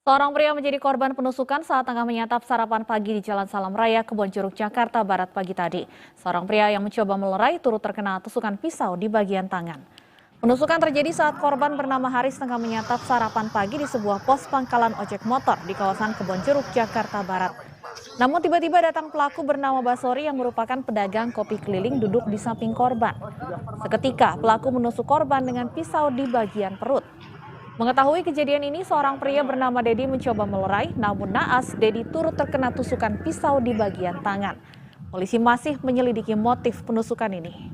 Seorang pria menjadi korban penusukan saat tengah menyantap sarapan pagi di Jalan Salam Raya, Kebonjeruk, Jakarta Barat pagi tadi. Seorang pria yang mencoba melerai turut terkena tusukan pisau di bagian tangan. Penusukan terjadi saat korban bernama Haris tengah menyantap sarapan pagi di sebuah pos pangkalan ojek motor di kawasan Kebonjeruk, Jakarta Barat. Namun tiba-tiba datang pelaku bernama Basori yang merupakan pedagang kopi keliling duduk di samping korban. Seketika pelaku menusuk korban dengan pisau di bagian perut. Mengetahui kejadian ini, seorang pria bernama Dedi mencoba melerai, namun naas Dedi turut terkena tusukan pisau di bagian tangan. Polisi masih menyelidiki motif penusukan ini.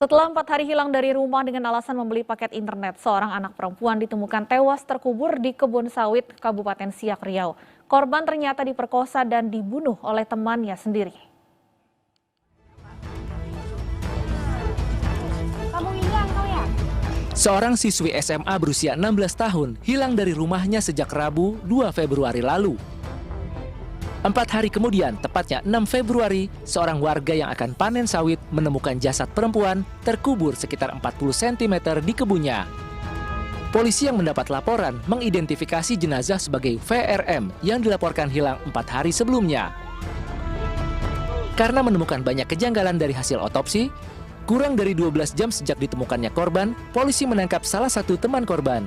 Setelah 4 hari hilang dari rumah dengan alasan membeli paket internet, seorang anak perempuan ditemukan tewas terkubur di kebun sawit Kabupaten Siak, Riau. Korban ternyata diperkosa dan dibunuh oleh temannya sendiri. Seorang siswi SMA berusia 16 tahun hilang dari rumahnya sejak Rabu 2 Februari lalu. 4 hari kemudian, tepatnya 6 Februari, seorang warga yang akan panen sawit menemukan jasad perempuan terkubur sekitar 40 cm di kebunnya. Polisi yang mendapat laporan mengidentifikasi jenazah sebagai VRM yang dilaporkan hilang 4 hari sebelumnya. Karena menemukan banyak kejanggalan dari hasil otopsi, kurang dari 12 jam sejak ditemukannya korban, polisi menangkap salah satu teman korban.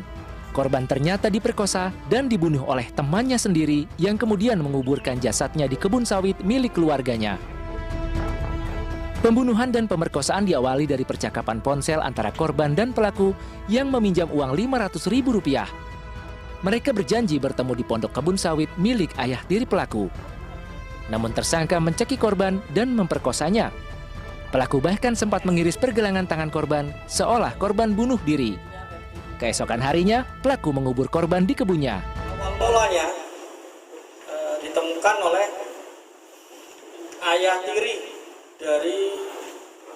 Korban ternyata diperkosa dan dibunuh oleh temannya sendiri yang kemudian menguburkan jasadnya di kebun sawit milik keluarganya. Pembunuhan dan pemerkosaan diawali dari percakapan ponsel antara korban dan pelaku yang meminjam uang Rp500.000. Mereka berjanji bertemu di pondok kebun sawit milik ayah tiri pelaku. Namun tersangka mencekik korban dan memperkosanya. Pelaku bahkan sempat mengiris pergelangan tangan korban, seolah korban bunuh diri. Keesokan harinya, pelaku mengubur korban di kebunnya. Awal mulanya ditemukan oleh ayah tiri dari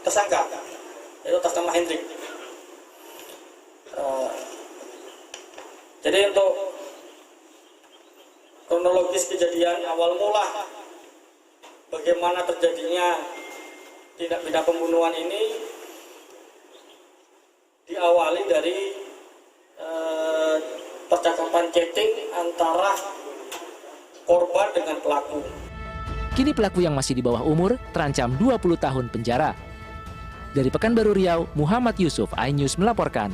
tersangka, yaitu atas nama Hendrik. Jadi untuk kronologis kejadian awal mula bagaimana terjadinya tindak pidana pembunuhan ini diawali dari percakapan chatting antara korban dengan pelaku. Kini pelaku yang masih di bawah umur terancam 20 tahun penjara. Dari Pekanbaru Riau, Muhammad Yusuf, iNews melaporkan.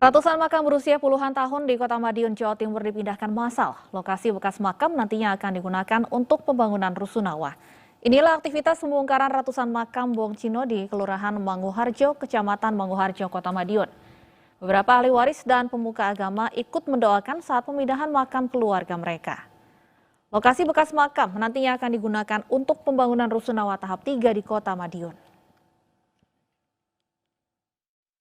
Ratusan makam berusia puluhan tahun di Kota Madiun, Jawa Timur dipindahkan massal. Lokasi bekas makam nantinya akan digunakan untuk pembangunan rusunawa. Inilah aktivitas pembongkaran ratusan makam Bong Cino di Kelurahan Manguharjo, Kecamatan Manguharjo, Kota Madiun. Beberapa ahli waris dan pemuka agama ikut mendoakan saat pemindahan makam keluarga mereka. Lokasi bekas makam nantinya akan digunakan untuk pembangunan rusunawa tahap 3 di Kota Madiun.